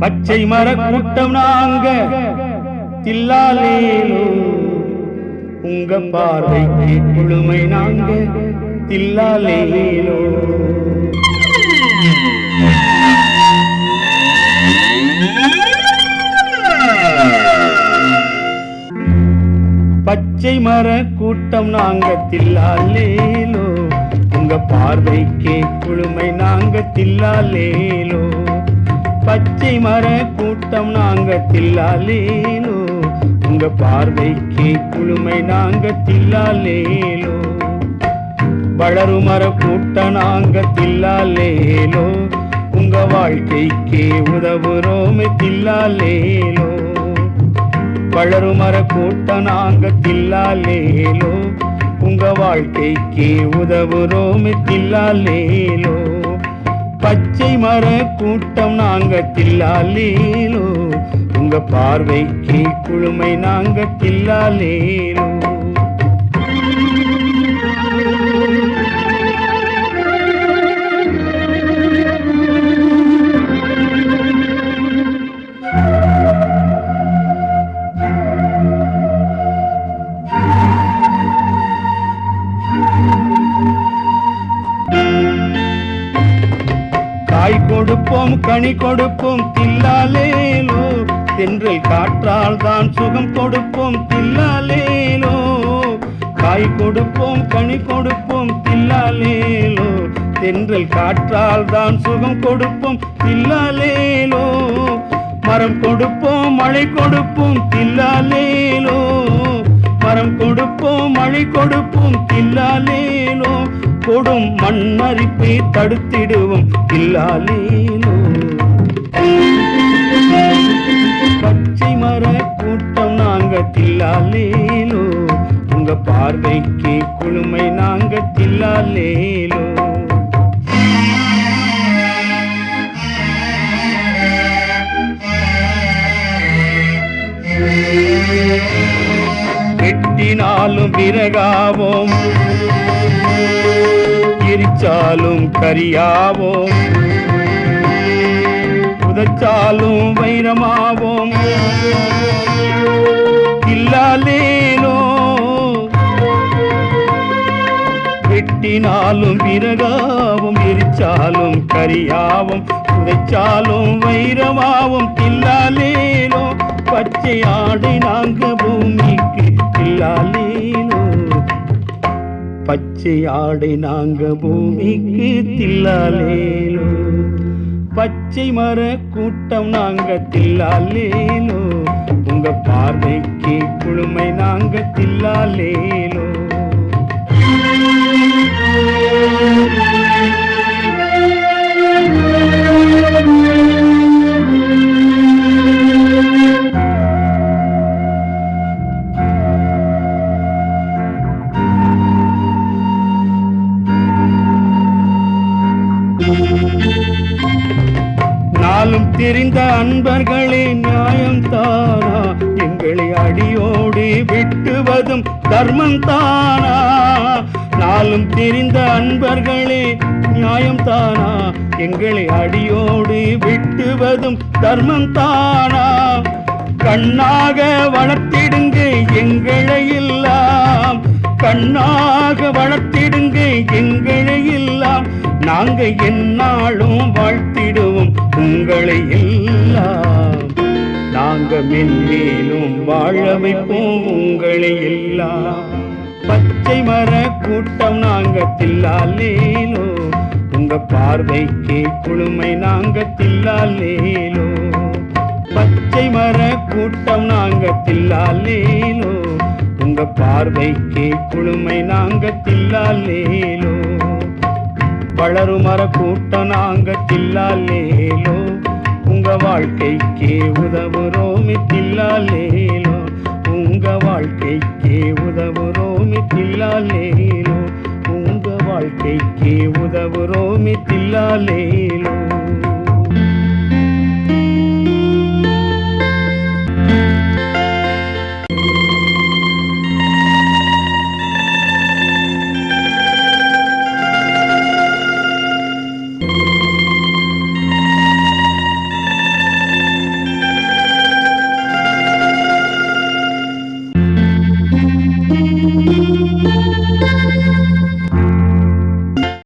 பச்சை மர கூட்டம் நாங்க தில்லாலேலோ, உங்க பார்வைக்கு குழுமை நாங்க தில்லாலேலோ. பச்சை மர கூட்டம் நாங்க தில்லாலேலோ, உங்க பார்வைக்கு குழுமை நாங்க தில்லாலேலோ. பச்சை மர கூட்டம் நாங்க தில்லாலேலோ, உங்க பார்வைக்கு குழுமை நாங்க தில்லாலேலோ. வளரு மர கூட்டம் நாங்க தில்லாலேலோ, உங்க வாழ்க்கைக்கு உதவுறோமே தில்லாலேலோ. வளரு மர கூட்டம் நாங்க தில்லாலேலோ, உங்க வாழ்க்கைக்கு உதவுறோமே தில்லாலேலோ. பச்சை மர கூட்டம் நாங்க தில்லாலேலோ, உங்க பார்வைக்கு குழுமை நாங்க தில்லாலேலோ. காய் கொடுப்போம் கனி கொடுப்போம் தில்லாலேலோ, தென்றல் காற்றால் தான் சுகம் கொடுப்போம் தில்லாலேலோ. காய் கொடுப்போம் கனி கொடுப்போம் தில்லாலேலோ, தென்றல் காற்றால் தான் சுகம் கொடுப்போம் தில்லாலேலோ. மரம் கொடுப்போம் மழை கொடுப்போம் தில்லாலேலோ, மரம் கொடுப்போம் மழை கொடுப்போம் தில்லாலேலோ. கொடும் மண்ணரிப்பை தடுத்திடுவோம் தில்லாலேலோ. பச்சை மர கூட்டம் நாங்க தில்லாலேலோ, உங்க பார்வைக்கு குழுமை நாங்க தில்லாலேலோ. வெட்டினாலும் விறகாவோம், எரிச்சாலும் கரியாவோம், புதைச்சாலும் வைரமாவோம் தில்லாலேலோ. வெட்டினாலும் விறகாவும், எரிச்சாலும் கரியாவும், புதைச்சாலும் வைரமாவும் தில்லாலேலோ. பச்சை ஆடை நாங்க பூமிக்கு தில்லாலேலோ, பச்சை ஆடை நாங்க பூமிக்கு தில்லாலேலோ. பச்சை மர கூட்டம் நாங்க தில்லாலேலோ, உங்க பார்வைக்கு குழுமை நாங்க தில்லாலேலோ. நாளும் தெரிந்த அன்பர்களே நியாயம் தானா, எங்களை அடியோடு விட்டுவதும் தர்மம் தானா. நாளும் தெரிந்த அன்பர்களே நியாயம் தானா, எங்களை அடியோடு விட்டுவதும் தர்மம் தானா. கண்ணாக வளர்த்திடுங்க எங்களை எல்லாம், கண்ணாக வளர்த்திடுங்க எங்களை எல்லாம். நாங்க எந்நாளும் வாழ்த்திடுவோம் மென்மேலும் வாழ வைப்போம் உங்களை எல்லாம். பச்சை மர கூட்டம் நாங்க தில்லாலேலோ, உங்க பார்வைக்கு குளுமை நாங்க தில்லாலேலோ. பச்சை மர கூட்டம் நாங்க தில்லாலேலோ, உங்க பார்வைக்கு குளுமை நாங்க தில்லாலேலோ. வளரு மர கூட்டம் நாங்க தில்லாலேலோ, உங்க வாழ்க்கைக்கு உதவுறோமி தில்லாலேலோ. உங்க வாழ்க்கைக்கு உதவுறோமி தில்லாலேலோ. உங்க வாழ்க்கைக்கு உதவுறோமி தில்லாலேலோ.